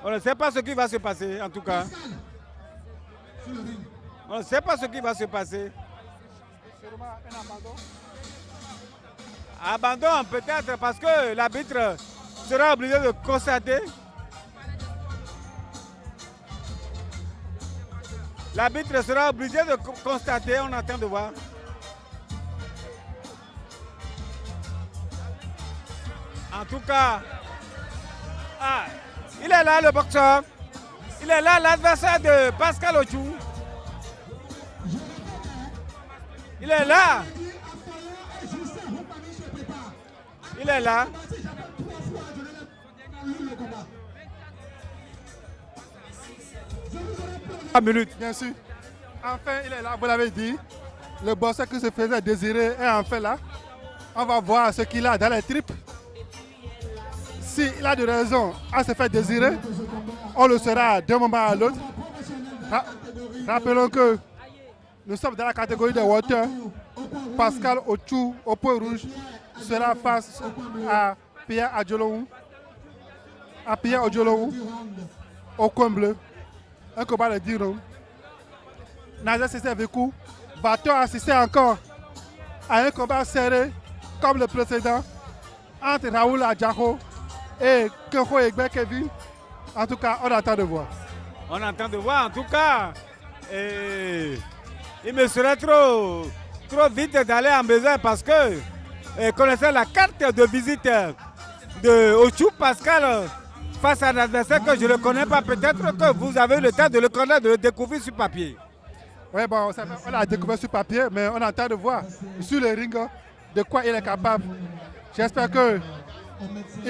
On ne sait pas ce qui va se passer, en tout cas. On ne sait pas ce qui va se passer. Abandon peut-être parce que l'arbitre sera obligé de constater. L'arbitre sera obligé de constater, on attend de voir. En tout cas, ah, il est là le boxeur. Il est là l'adversaire de Pascal Ochou. Il est là. Il est là. Une minute. Bien sûr. Enfin, il est là, vous l'avez dit. Le boxeur qui se faisait désirer est enfin là. On va voir ce qu'il a dans les tripes. S'il a de raison à se faire désirer, on le saura d'un moment à l'autre. Rappelons que nous sommes dans la catégorie de water. Pascal Ochou, au point rouge, sera face à Pierre Adjolong. À Pierre Adjolong, au coin bleu. Un combat de 10 rounds. Naza Sessé Vékou va-t-on assister encore à un combat serré comme le précédent entre Raoul Adjako et Kenko Egbe Kevin? En tout cas, on attend de voir. On attend de voir, en tout cas. Et il me serait trop vite d'aller en besoin parce que, connaissant la carte de visite de Ochou Pascal face à un adversaire que je ne connais pas, peut-être que vous avez le temps de le connaître, de le découvrir sur papier. Oui, bon, on l'a découvert sur papier, mais on attend de voir sur le ring de quoi il est capable. J'espère qu'il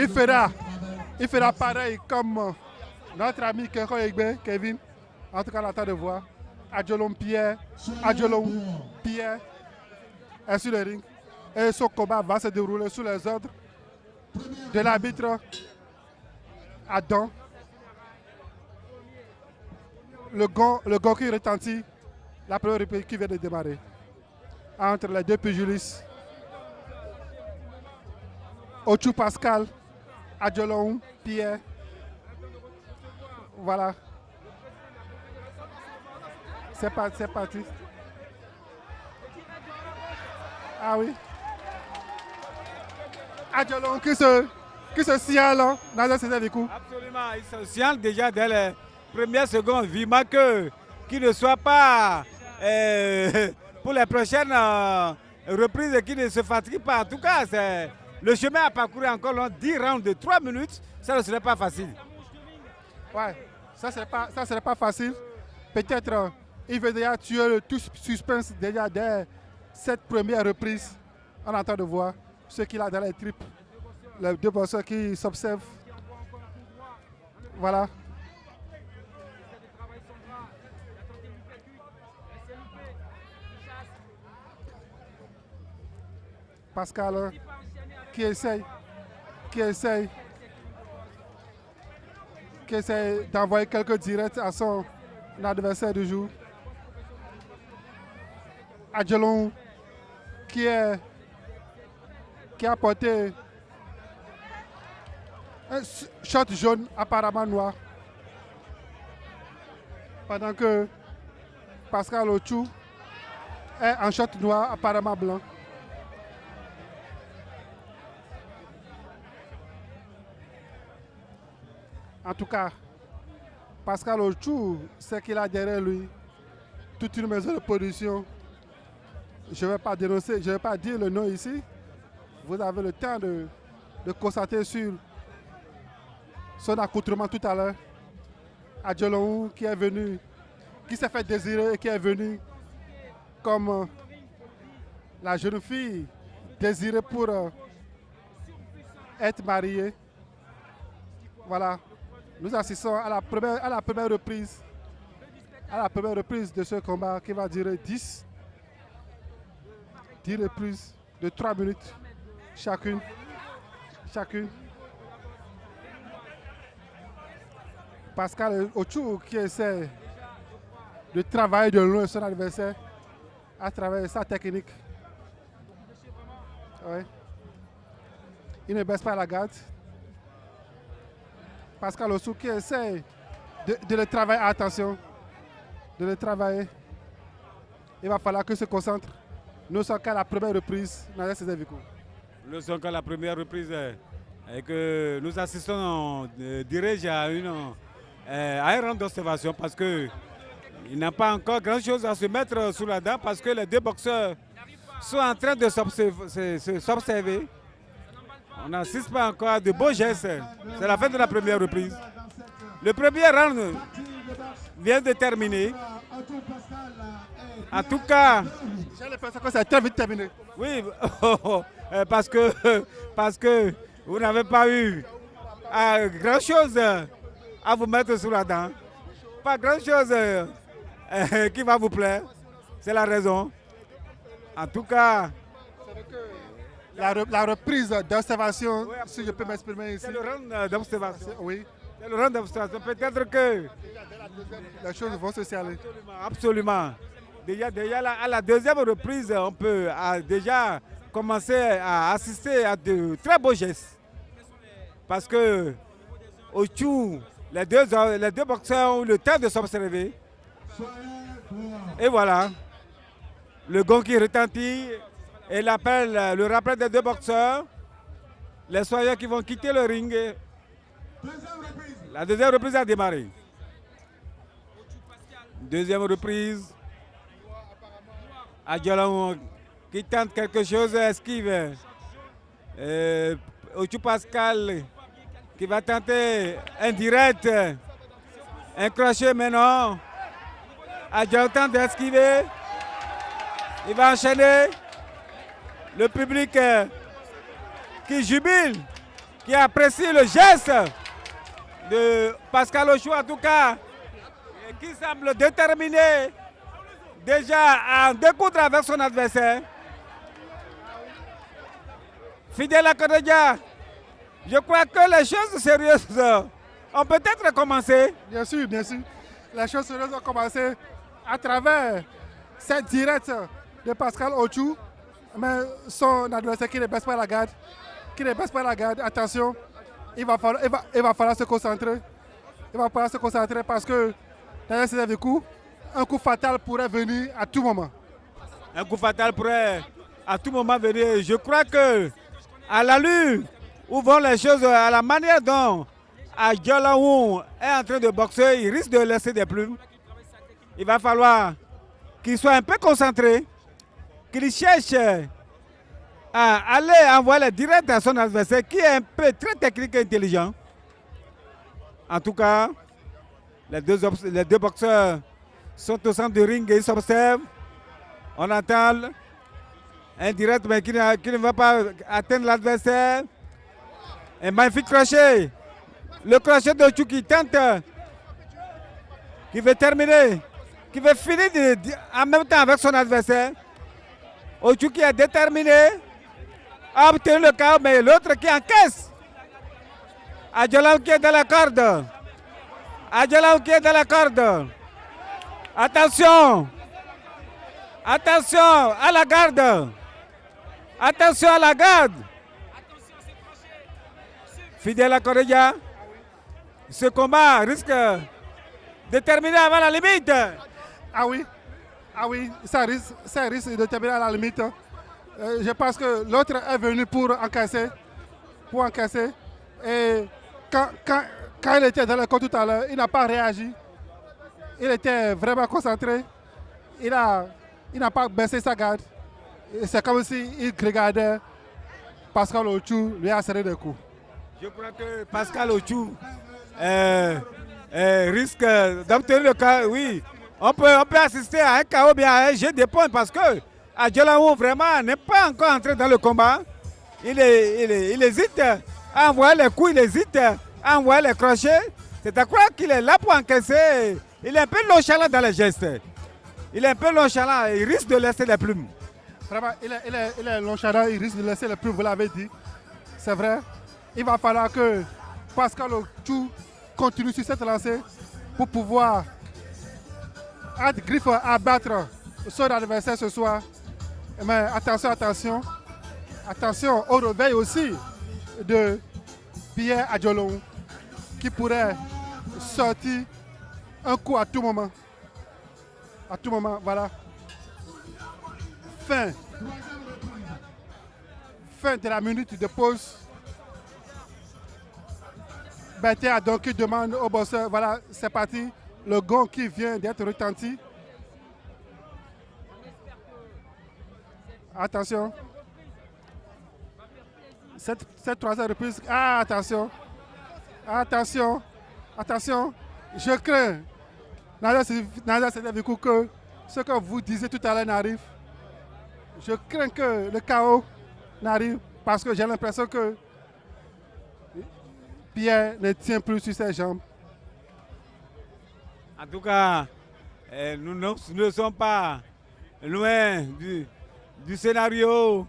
fera pareil comme notre ami Kenko Egbe, Kevin. En tout cas, on attend de voir. Adjolong Pierre est sur le ring. Et son combat va se dérouler sous les ordres de l'arbitre Adam. Le gong qui retentit. La première réplique qui vient de démarrer entre les deux pugilistes. Ochou Pascal, Adjolong Pierre. Voilà. C'est parti. Ah oui. Adjolong qui se signale dans un certain coup. Absolument, il se signale déjà dès les premières secondes, vivement qu'il ne soit pas pour les prochaines reprises, qu'il ne se fatigue pas. En tout cas, le chemin à parcourir encore long, 10 rounds de 3 minutes, ça ne serait pas facile. Ouais, ça ne serait pas facile. Peut-être il veut déjà tuer le tout suspense déjà dès cette première reprise. On entend de voir ce qu'il a dans les tripes. Les deux boxeurs qui s'observent. Voilà. Pascal qui essaye d'envoyer quelques directs à son adversaire du jour. Adjolong qui a porté un short jaune apparemment noir. Pendant que Pascal Ochou est en short noir apparemment blanc. En tout cas, Pascal Ochou, c'est qu'il a derrière lui toute une maison de production. Je ne vais pas dénoncer, je ne vais pas dire le nom ici. Vous avez le temps de constater sur son accoutrement tout à l'heure. Adjolong qui est venu, qui s'est fait désirer et qui est venu comme la jeune fille désirée pour être mariée. Voilà. Nous assistons à la première reprise de ce combat qui va durer 10 reprises de 3 minutes chacune. Pascal Ochou qui essaie de travailler de loin son adversaire à travers sa technique. Ouais. Il ne baisse pas la garde. Pascal Ochou qui essaie de le travailler. Attention, de le travailler. Il va falloir qu'il se concentre. Nous sommes qu'à la première reprise dans la saison Vico. Nous sommes qu'à la première reprise et que nous assistons, dirais-je, à un rang d'observation parce qu'il n'a pas encore grand-chose à se mettre sous la dent parce que les deux boxeurs sont en train de s'observer. On n'assiste pas encore à de beaux gestes. C'est la fin de la première reprise. Le premier round vient de terminer. En tout cas, j'ai l'impression que c'est très vite terminé. Oui, parce que vous n'avez pas eu grand-chose à vous mettre sous la dent. Pas grand-chose qui va vous plaire. C'est la raison. En tout cas, la reprise d'observation, oui, si je peux m'exprimer ici. C'est le round d'observation. Oui. C'est le round d'observation. Peut-être que les choses vont se scaler. Absolument. Déjà à la deuxième reprise, on peut déjà commencer à assister à de très beaux gestes. Parce que Ochou, les deux boxeurs ont eu le temps de s'observer. Et voilà, le gong qui retentit et le rappel des deux boxeurs, les soignants qui vont quitter le ring. La deuxième reprise a démarré. Deuxième reprise. Adjolong qui tente quelque chose, esquive. Ochou Pascal qui va tenter un direct, un crochet maintenant. Adjolong tente d'esquiver. Il va enchaîner. Le public qui jubile, qui apprécie le geste de Pascal Ochou en tout cas, qui semble déterminé déjà à découdre avec son adversaire. Fidèle à Kodeja, je crois que les choses sérieuses ont peut-être commencé. Bien sûr, bien sûr. Les choses sérieuses ont commencé à travers cette directe de Pascal Ochou, mais son adversaire qui ne baisse pas la garde. Attention, il va falloir se concentrer. Il va falloir se concentrer parce que dans ces coups, un coup fatal pourrait venir à tout moment. Un coup fatal pourrait à tout moment venir. Je crois que à l'allure où vont les choses, à la manière dont Adjolong est en train de boxer, il risque de laisser des plumes. Il va falloir qu'il soit un peu concentré, qu'il cherche à aller envoyer les directs à son adversaire qui est un peu très technique et intelligent. En tout cas, les deux boxeurs sont au centre du ring et ils s'observent. On entend un direct mais qui ne va pas atteindre l'adversaire. Un magnifique crochet. Le crochet de Ochou qui tente, qui veut terminer, qui veut finir en même temps avec son adversaire. Ochou qui est déterminé à obtenir le KO, mais l'autre qui encaisse. Adjolong qui est dans la corde. Adjolong qui est dans la corde. Attention! Attention à la garde! Attention à la garde! Fidèle à Kodeja, ce combat risque de terminer avant la limite. Ah oui, ça risque de terminer à la limite. Je pense que l'autre est venu pour encaisser. Et quand il était dans le corps tout à l'heure, il n'a pas réagi. Il était vraiment concentré. Il n'a pas baissé sa garde. C'est comme s'il regardait Pascal Ochou lui a serré des coups. Je crois que Pascal Ochou risque d'obtenir le KO. Oui, on peut assister à un KO bien à un jet de points parce que Adjolong vraiment n'est pas encore entré dans le combat. Il hésite à envoyer les coups, il hésite à envoyer les crochets. C'est à croire qu'il est là pour encaisser. Il est un peu nonchalant dans les gestes. Il est un peu nonchalant, il risque de laisser les plumes. Vraiment, il est nonchalant, il risque de laisser les plumes, vous l'avez dit. C'est vrai. Il va falloir que Pascal Ochou continue sur cette lancée pour pouvoir être griffe à battre son adversaire ce soir. Mais attention au réveil aussi de Pierre Adjolong. qui pourrait sortir un coup à tout moment. À tout moment, voilà. Fin. Fin de la minute de pause. Berthier a donc qui demande au bosseur, voilà, c'est parti. Le gong qui vient d'être retenti. Attention. Cette troisième reprise. Ah, attention. Attention. Attention. Je crains. Nadia Sedevikou, que ce que vous disiez tout à l'heure n'arrive. Je crains que le chaos n'arrive parce que j'ai l'impression que Pierre ne tient plus sur ses jambes. En tout cas, nous ne sommes pas loin du scénario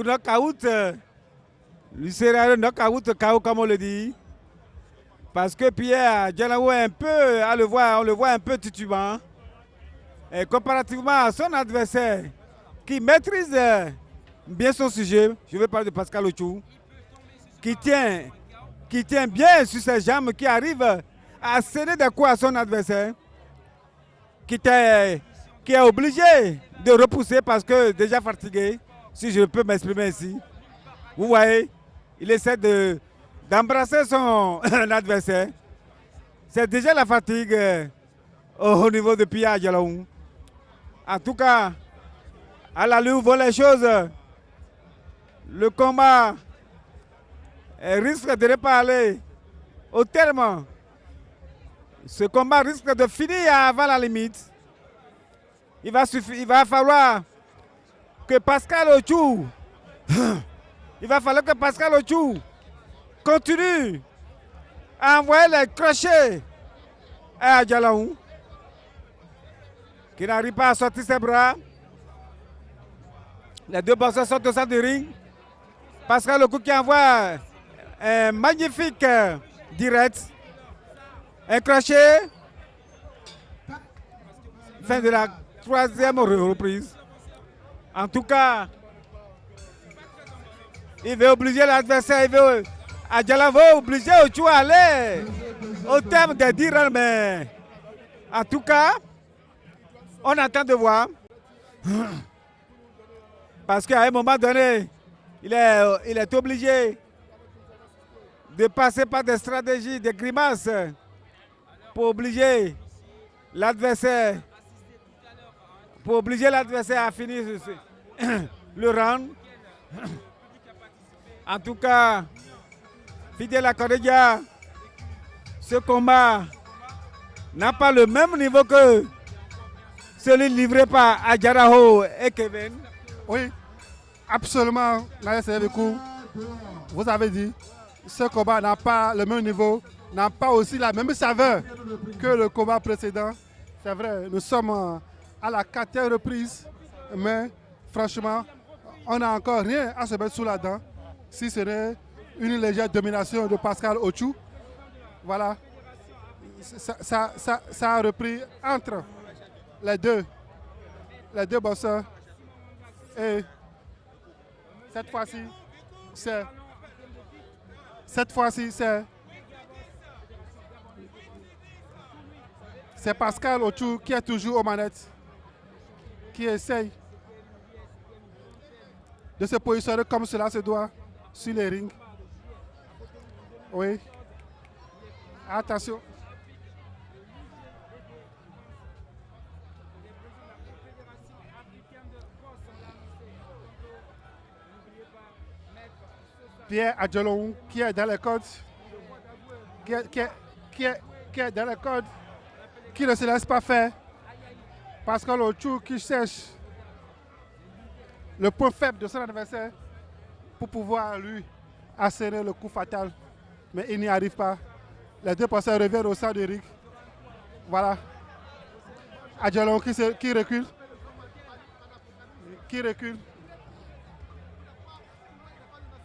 knockout. Le scénario knockout, KO comme on le dit. Parce que Pierre Djalaou est un peu, on le voit un peu titubant. Et comparativement à son adversaire qui maîtrise bien son sujet, je vais parler de Pascal Ochou, qui tient bien sur ses jambes, qui arrive à céder des coups à son adversaire, qui est obligé de repousser parce que déjà fatigué, si je peux m'exprimer ainsi. Vous voyez, il essaie d'embrasser son adversaire. C'est déjà la fatigue au niveau de Pierre Djalaou. En tout cas, à la où vont les choses, le combat risque de ne pas aller au terme. Ce combat risque de finir avant la limite. Il va falloir que Pascal Ochou continue à envoyer les crochets à Djalaou, qui n'arrive pas à sortir ses bras. Les deux boxeurs sont au centre du ring. Pascal Ochou qui envoie un magnifique direct. Un crochet. Fin de la troisième reprise. En tout cas, il veut obliger l'adversaire, Djalaou veut obliger Ochou à aller au terme des 10 rounds, mais en tout cas, on attend de voir. Parce qu'à un moment donné, il est obligé de passer par des stratégies, des grimaces pour obliger l'adversaire à finir le round. En tout cas, Fidel Akoredia, ce combat n'a pas le même niveau que celui livré par Adjaraho et Kevin. Oui, absolument, Nadia Sedevikou. Vous avez dit, ce combat n'a pas le même niveau, n'a pas aussi la même saveur que le combat précédent. C'est vrai, nous sommes à la 4e reprise, mais franchement, on n'a encore rien à se mettre sous la dent, si ce n'est une légère domination de Pascal Ochou. Voilà, ça a repris entre les deux boxeurs. Et cette fois-ci, c'est Pascal Ochou qui est toujours aux manettes, qui essaye de se positionner comme cela se doit sur les rings. Oui. Attention. Pierre Djalaou qui est dans les codes, qui est dans les codes, qui ne se laisse pas faire. Pascal Ochou qui cherche le point faible de son adversaire pour pouvoir lui asséner le coup fatal. Mais il n'y arrive pas. Les deux boxeurs reviennent au centre du ring. Voilà. Djalaou qui recule.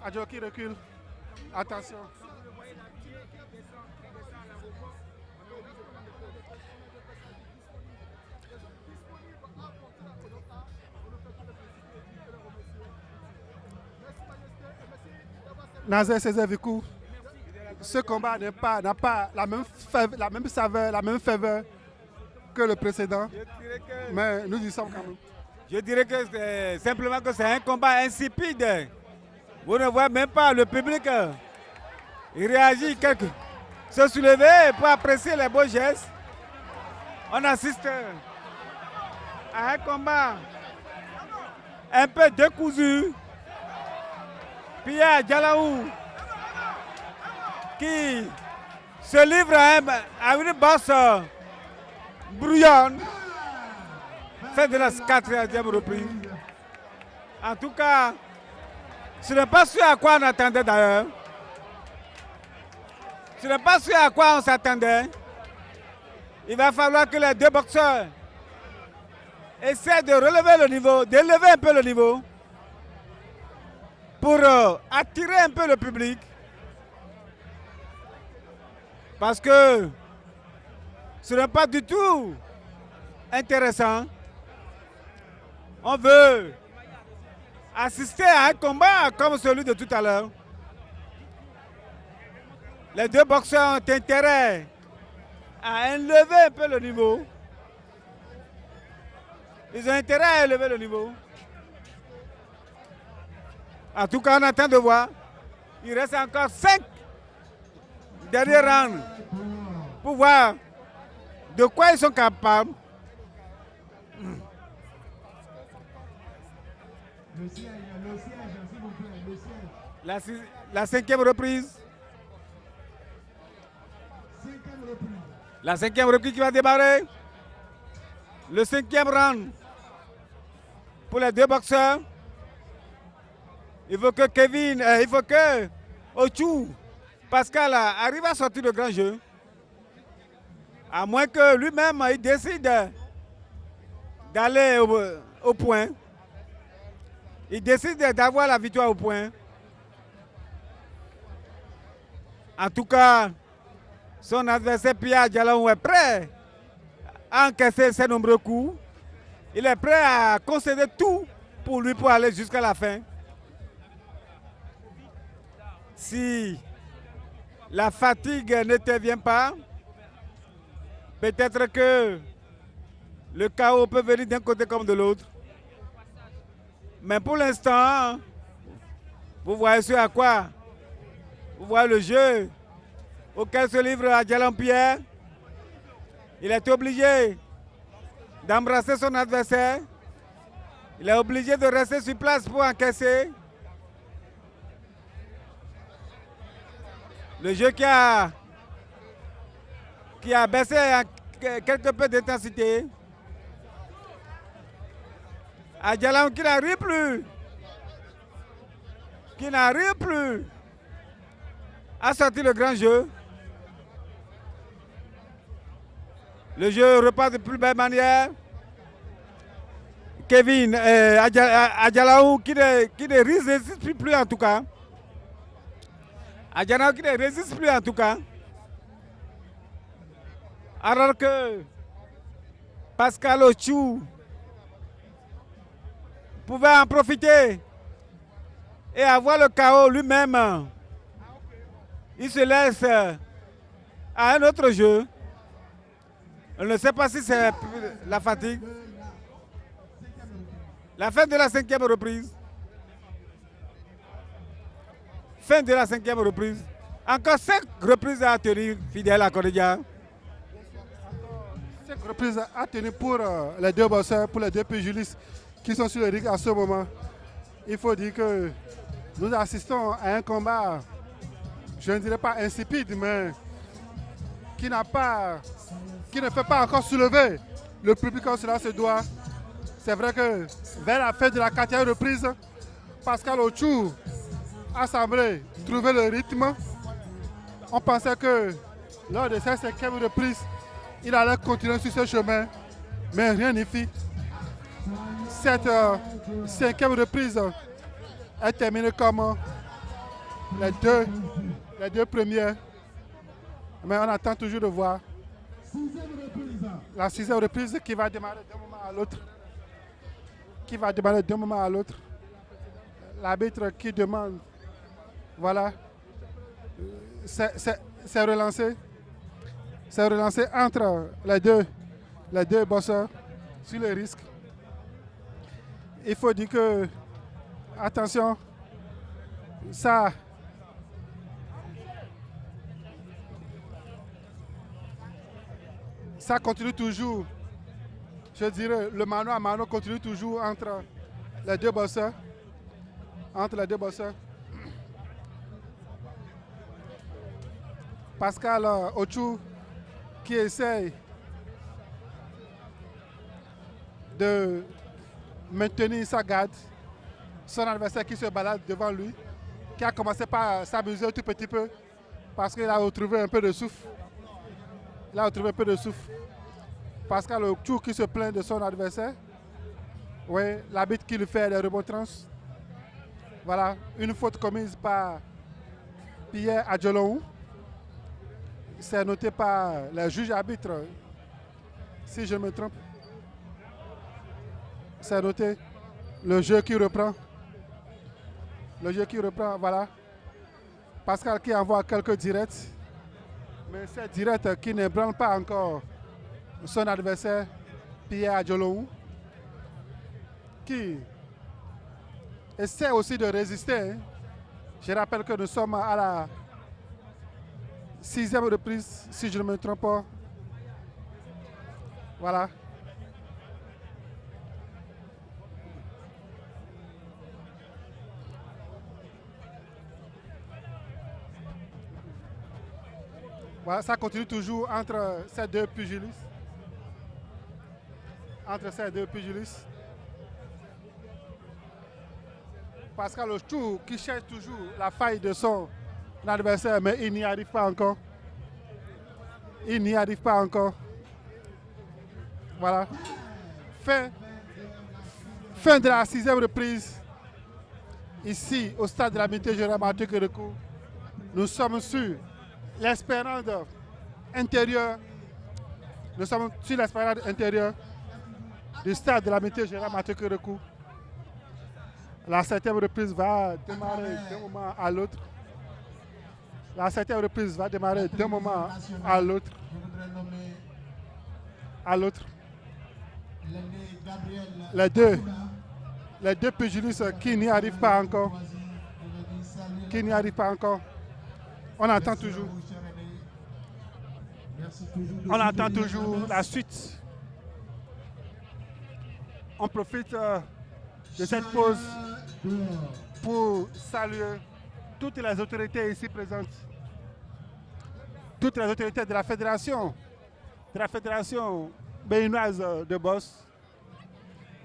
Adjo qui recule. Attention. Nadia Sedevikou, ce combat n'a pas la même saveur, la même faveur que le précédent, mais nous y sommes quand même. Je dirais que c'est simplement que c'est un combat insipide. Vous ne voyez même pas le public. Il réagit, se soulever pour apprécier les beaux gestes. On assiste à un combat un peu décousu. Puis il y a Djalaou qui se livre à une bosse brouillonne. Fin de la 4e reprise. En tout cas, ce n'est pas ce à quoi on attendait d'ailleurs. Ce n'est pas ce à quoi on s'attendait. Il va falloir que les deux boxeurs essaient de relever le niveau, d'élever un peu le niveau pour attirer un peu le public. Parce que ce n'est pas du tout intéressant. On veut assister à un combat comme celui de tout à l'heure. Les deux boxeurs ont intérêt à élever un peu le niveau. Ils ont intérêt à élever le niveau. En tout cas, on attend de voir. Il reste encore 5 derniers rounds pour voir de quoi ils sont capables. La 5e reprise. La 5e reprise qui va démarrer. Le 5e round pour les deux boxeurs. Il faut que Ochou, Pascal arrive à sortir le grand jeu. À moins que lui-même il décide d'aller au point. Il décide d'avoir la victoire au point. En tout cas, son adversaire Pierre Djalaou est prêt à encaisser ses nombreux coups. Il est prêt à concéder tout pour lui pour aller jusqu'à la fin. Si la fatigue n'intervient pas, peut-être que le chaos peut venir d'un côté comme de l'autre. Mais pour l'instant, vous voyez ce à quoi vous voyez le jeu auquel se livre Djalaou Pierre. Il est obligé d'embrasser son adversaire. Il est obligé de rester sur place pour encaisser. Le jeu qui a baissé quelque peu d'intensité. Djalaou qui n'arrive plus. Qui n'arrive plus à sortir le grand jeu. Le jeu repart de plus belle manière. Kevin Djalaou qui ne résiste plus en tout cas. Djalaou qui ne résiste plus en tout cas. Alors que Pascal Ochou pouvait en profiter et avoir le chaos lui-même. Il se laisse à un autre jeu. On ne sait pas si c'est la fatigue. La fin de la 5e reprise. Fin de la 5e reprise. Encore 5 reprises à tenir, fidèle à Cordia. 5 reprises à tenir pour les deux boxeurs, pour les deux pugilistes qui sont sur le ring à ce moment. Il faut dire que nous assistons à un combat, je ne dirais pas insipide, mais qui ne fait pas encore soulever le public comme cela se doit. C'est vrai que vers la fin de la 4e reprise, Pascal Ochou a semblé trouver le rythme. On pensait que lors de cette 5e reprise, il allait continuer sur ce chemin, mais rien n'y fit. Cette 5e reprise est terminée comme les deux premières. Mais on attend toujours de voir la 6e reprise qui va démarrer d'un moment à l'autre. L'arbitre qui demande, voilà, c'est relancé. C'est relancé entre les deux bosseurs sur les risques. Il faut dire que, attention, ça continue toujours. Je dirais, le mano à mano continue toujours entre les deux bosseurs. Pascal Ochou qui essaye de maintenir sa garde, son adversaire qui se balade devant lui, qui a commencé par s'amuser un tout petit peu parce qu'il a retrouvé un peu de souffle. Pascal Ochou qui se plaint de son adversaire. Oui, l'arbitre qui lui fait des remontrances. Voilà, une faute commise par Pierre Adjolong. C'est noté par les juges arbitres, si je me trompe. C'est noté. Le jeu qui reprend, voilà. Pascal qui envoie quelques directs. Mais ces directs qui n'ébranlent pas encore son adversaire, Pierre Adjolong, qui essaie aussi de résister. Je rappelle que nous sommes à la 6e reprise, si je ne me trompe pas. Voilà. Voilà, ça continue toujours entre ces deux pugilistes. Pascal Ochou qui cherche toujours la faille de son adversaire, mais il n'y arrive pas encore. Voilà. Fin de la 6e reprise. Ici, au stade de la Mité Gérard Mathieu Kérékou. Nous sommes sur l'esplanade intérieure. Nous sommes sur l'esplanade intérieure du stade de la Mité Gérard Mathieu Kérékou. La 7e reprise va démarrer d'un moment à l'autre. Les deux pugilistes qui n'y arrivent pas encore. On attend toujours la suite. On profite de cette pause pour saluer toutes les autorités ici présentes, toutes les autorités de la fédération béninoise de boxe,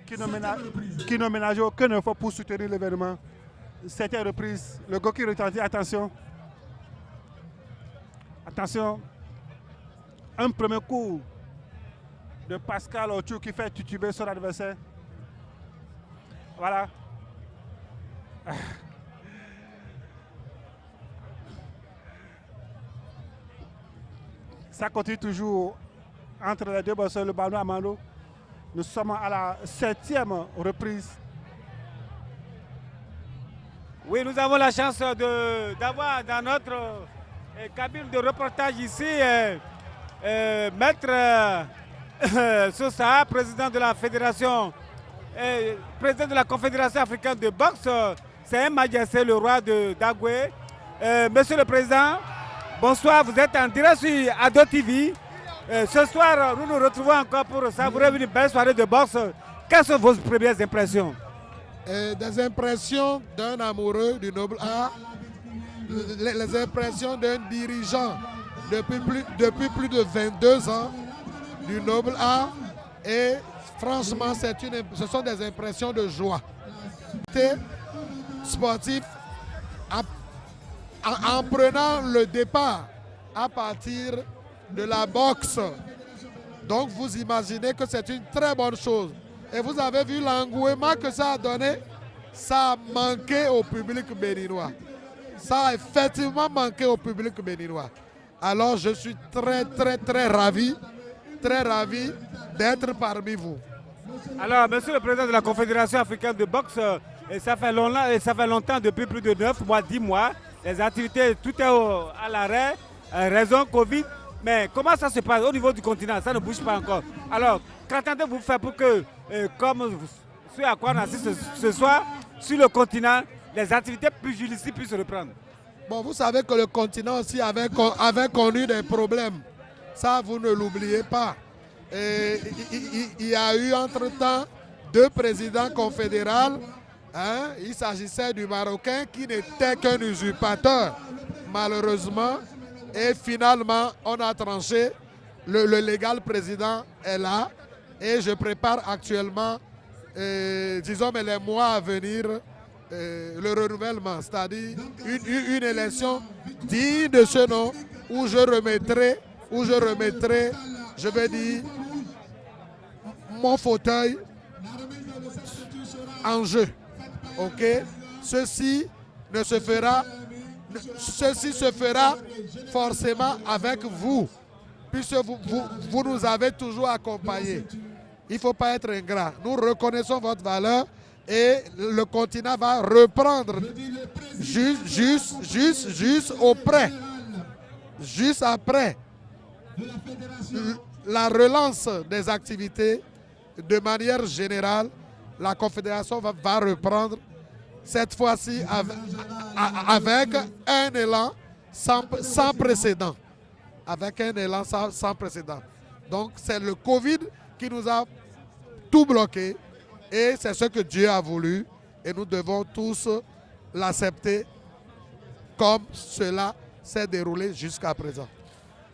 qui n'ont ménagé aucun effort pour soutenir l'événement. C'était reprise, le go qui retentit, attention, un premier coup de Pascal Ochou qui fait tituber son adversaire. Voilà. Ça continue toujours entre les deux bosseurs, le ballon à mano. Nous sommes à la 7e reprise. Oui, nous avons la chance d'avoir dans notre cabine de reportage ici Maître Sosa, président de la fédération, président de la Confédération africaine de boxe. C'est un majesté, le roi de Dagoué. Monsieur le Président, bonsoir, vous êtes en direct sur Ado TV. Ce soir, nous nous retrouvons encore pour savourer une belle soirée de boxe. Quelles sont vos premières impressions? Des impressions d'un amoureux du noble art, les impressions d'un dirigeant depuis plus de 22 ans du noble art, et franchement, ce sont des impressions de joie. Sportif, en prenant le départ à partir de la boxe. Donc vous imaginez que c'est une très bonne chose. Et vous avez vu l'engouement que ça a donné. Ça a manqué au public béninois. Ça a effectivement manqué au public béninois. Alors je suis très ravi d'être parmi vous. Alors, monsieur le président de la Confédération africaine de boxe, ça fait longtemps, depuis plus de 9 mois, 10 mois, les activités, tout est à l'arrêt, raison Covid. Mais comment ça se passe au niveau du continent? Ça ne bouge pas encore. Alors, qu'entendez-vous faire pour que, comme ce à quoi on assiste ce soir, sur le continent, les activités pugilistiques puissent reprendre? Bon, vous savez que le continent aussi avait connu des problèmes. Ça, vous ne l'oubliez pas. Et il y a eu entre-temps 2 présidents confédéraux. Hein? Il s'agissait du Marocain qui n'était qu'un usurpateur, malheureusement. Et finalement, on a tranché. Le légal président est là. Et je prépare actuellement, disons, mais les mois à venir, le renouvellement, c'est-à-dire une élection digne de ce nom où je remettrai, je vais dire, mon fauteuil en jeu. Ok? Ceci se fera forcément avec vous, puisque vous nous avez toujours accompagnés. Il ne faut pas être ingrat. Nous reconnaissons votre valeur et le continent va reprendre juste après la relance des activités. De manière générale, la Confédération va reprendre, cette fois-ci avec un élan sans précédent. Avec un élan sans précédent. Donc c'est le Covid qui nous a tout bloqué et c'est ce que Dieu a voulu et nous devons tous l'accepter comme cela s'est déroulé jusqu'à présent.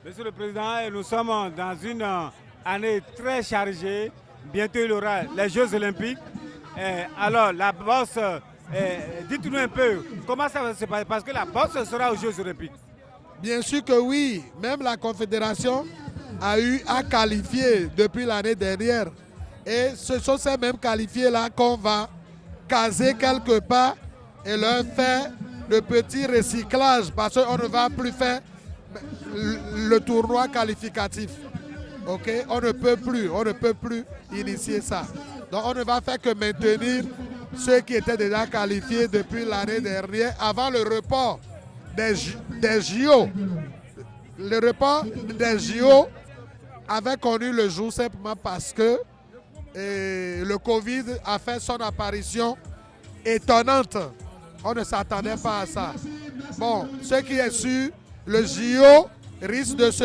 Monsieur le Président, nous sommes dans une année très chargée. Bientôt il y aura les Jeux Olympiques. Alors la boxe, dites-nous un peu comment ça va se passer parce que la boxe sera aux Jeux Olympiques. Bien sûr que oui, même la Confédération a eu à qualifier depuis l'année dernière. Et ce sont ces mêmes qualifiés-là qu'on va caser quelque part et leur faire de petits recyclages parce qu'on ne va plus faire le tournoi qualificatif. Okay? On ne peut plus initier ça. Donc on ne va faire que maintenir ceux qui étaient déjà qualifiés depuis l'année dernière avant le report des JO. Le report des JO avait connu le jour simplement parce que le Covid a fait son apparition étonnante. On ne s'attendait pas à ça. Bon, ce qui est sûr, le JO risque de se